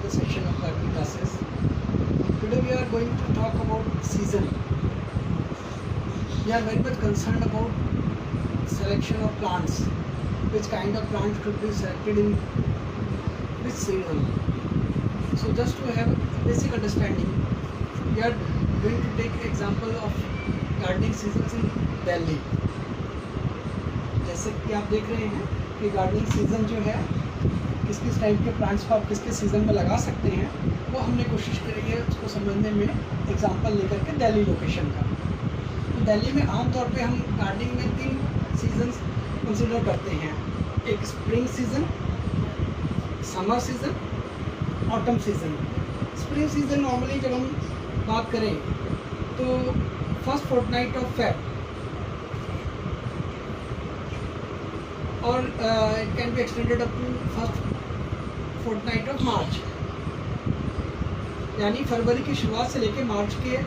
the session of gardening classes. Today we are going to talk about season. We are very much concerned about selection of plants. Which kind of plant should be selected in which season. So just to have basic understanding, we are going to take example of gardening seasons in Delhi. जैसे कि आप देख रहे हैं कि gardening season जो है किस किस टाइप के प्लांट्स को आप किस किस सीज़न में लगा सकते हैं, वो हमने कोशिश करी है उसको समझने में एग्जांपल लेकर के दिल्ली लोकेशन का। तो दिल्ली में आमतौर पे हम गार्डनिंग में 3 सीजन्स कंसिडर करते हैं, एक spring season, summer season, autumn season. Spring season normally जब हम बात करें तो फर्स्ट फोर्टनाइट ऑफ फेब और it can be extended up to first fortnight of March, यानी फरवरी की शुरुआत से लेकर मार्च के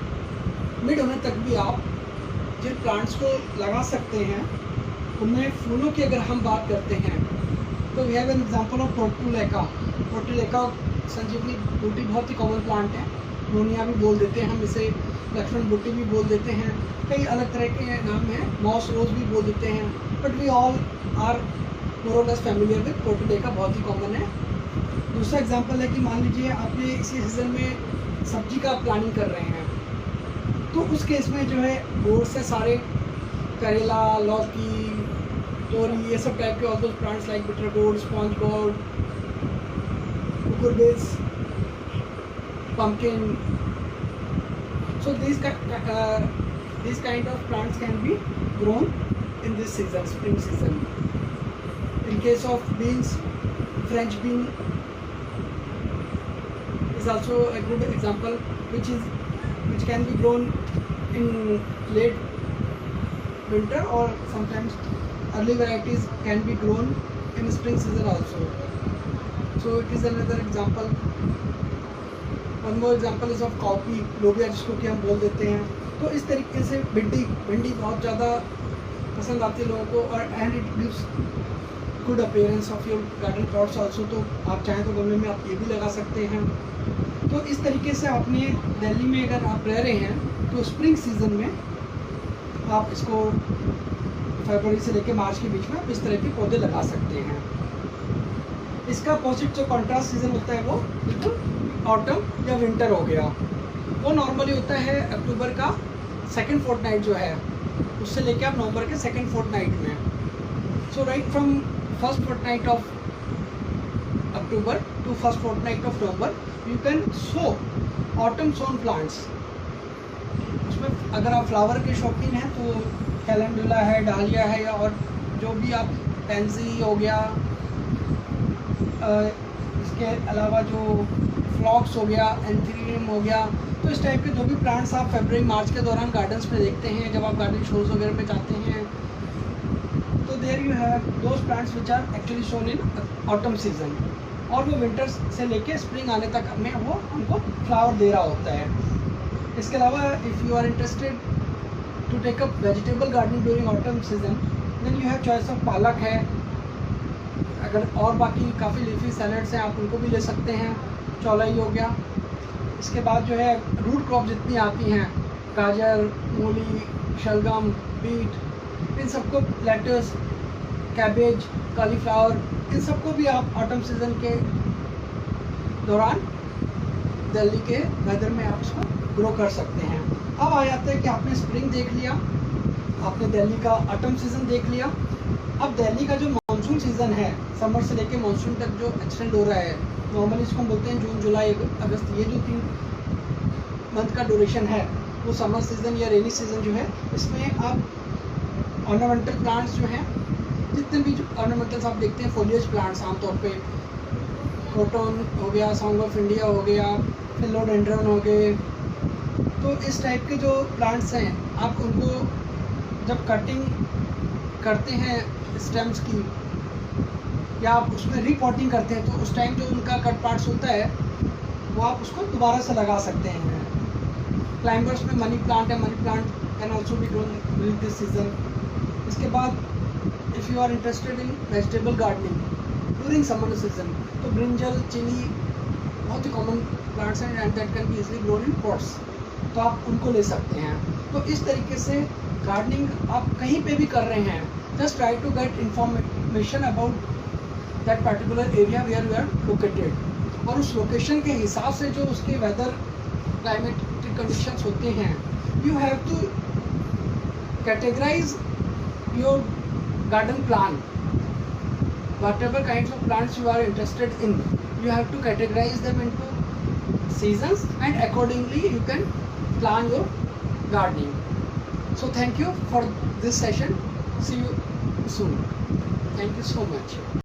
मिड होने तक भी आप जिन प्लांट्स को लगा सकते हैं उनमें फूलों की अगर हम बात करते हैं तो we have an example of portulaca. Portulaca Sanjeevani बूटी बहुत ही कॉमन प्लांट है, नोनिया भी बोल देते हैं हम इसे, लक्ष्मण बूटी भी बोल देते हैं, कई अलग तरह के नाम हैं, मॉस रोज भी बोल देते हैं, but we all are more or less familiar with पोर्टुलेका, बहुत ही कॉमन है। दूसरा एग्जांपल है कि मान लीजिए आपने इसी सीज़न में सब्जी का प्लानिंग कर रहे हैं, तो उस केस में जो है गोड से सारे करेला, लौकी, तोरी, ये सब टाइप के all those plants like bitter गोड, स्पॉन्ज गोड, कुकुरबिस, pumpkin. So these kind of plants can be grown in this season, spring season. In case of beans, French bean is also a good example, which can be grown in late winter, or sometimes early varieties can be grown in spring season also. So it is another example. One more example is of copy, लोबिया जिसको कि हम बोल देते हैं। तो इस तरीके से भिंडी बहुत ज़्यादा पसंद आती है लोगों को, और and it gives good appearance of your garden plots also. तो आप चाहें तो गमले में आप ये भी लगा सकते हैं। तो इस तरीके से आपने दिल्ली में अगर आप रह रहे हैं तो स्प्रिंग सीजन में आप इसको फरवरी से लेकर मार्च के बीच में आप इस तरह के पौधे लगा सकते हैं। इसका अपोजिट जो कॉन्ट्रास्ट सीजन होता है वो बिल्कुल ऑटम या विंटर हो गया। वो नॉर्मली होता है अक्टूबर का सेकंड फोर्टनाइट जो है, उससे लेके आप नवंबर के सेकंड फोर्टनाइट में। So right from first fortnight of October to first fortnight of November you can sow autumn sown plants. उसमें अगर आप फ्लावर के शौकीन हैं तो कैलेंडुला है, डालिया है, या और जो भी आप पेंसी हो गया, इसके अलावा जो फ्लॉक्स हो गया, एंथीरियम हो गया, तो इस टाइप के जो भी प्लांट्स आप फरवरी मार्च के दौरान गार्डन्स में देखते हैं, जब आप गार्डन शोज वगैरह में जाते हैं, तो there you have those plants which are actually shown in autumn season, और वो विंटर्स से लेके स्प्रिंग आने तक हमें वो हमको फ्लावर दे रहा होता है। इसके अलावा if you are interested to take up vegetable gardening during autumn season, then you have choice of palak है, अगर और बाकी काफ़ी लीफी सैलड्स हैं आप उनको भी ले सकते हैं, चौलाई हो गया। इसके बाद जो है रूट क्रॉप जितनी आती हैं, गाजर, मूली, शलगम, बीट, इन सबको, लेटस, कैबेज, कॉलीफ्लावर, इन सबको भी आप ऑटम सीजन के दौरान दिल्ली के वेदर में आप इसको ग्रो कर सकते हैं। अब आ जाता है कि आपने स्प्रिंग देख लिया, आपने दिल्ली का ऑटम सीजन देख लिया। अब दिल्ली का जो मानसून सीज़न है, समर से लेके मानसून तक जो एक्सटेंड हो रहा है, नॉर्मली इसको हम बोलते हैं जून, जुलाई, अगस्त, ये जो 3 मंथ का ड्यूरेशन है वो समर सीज़न या रेनी सीज़न जो है, इसमें आप ऑर्नामेंटल प्लांट्स जो हैं, जितने भी ऑर्नामेंटल्स आप देखते हैं, फोलिएज प्लांट्स आमतौर पे, क्रोटन हो गया, सॉन्ग ऑफ इंडिया हो गया, फिलोडेंड्रन हो गए, तो इस टाइप के जो प्लांट्स हैं आप उनको जब कटिंग करते हैं स्टेम्स की, या आप उसमें रिपोर्टिंग करते हैं, तो उस टाइम जो उनका कट पार्ट्स होता है वो आप उसको दोबारा से लगा सकते हैं। क्लाइंबर्स में मनी प्लांट है, money plant can also be grown during this season. इसके बाद if you are interested in vegetable gardening during summer season, तो ब्रिंजल, चिली, बहुत ही कॉमन प्लांट्स हैं and that can be easily grown in pots, तो आप उनको ले सकते हैं। तो इस तरीके से गार्डनिंग आप कहीं पे भी कर रहे हैं, just try to get information about that particular area where you are located, और उस लोकेशन के हिसाब से जो उसके वेदर क्लाइमेटिक कंडीशंस होते हैं, you have to categorise your garden plan, whatever kinds of plants you are interested in, you have to categorize them into seasons and accordingly you can plan your gardening. So thank you for this session. See you soon. Thank you so much.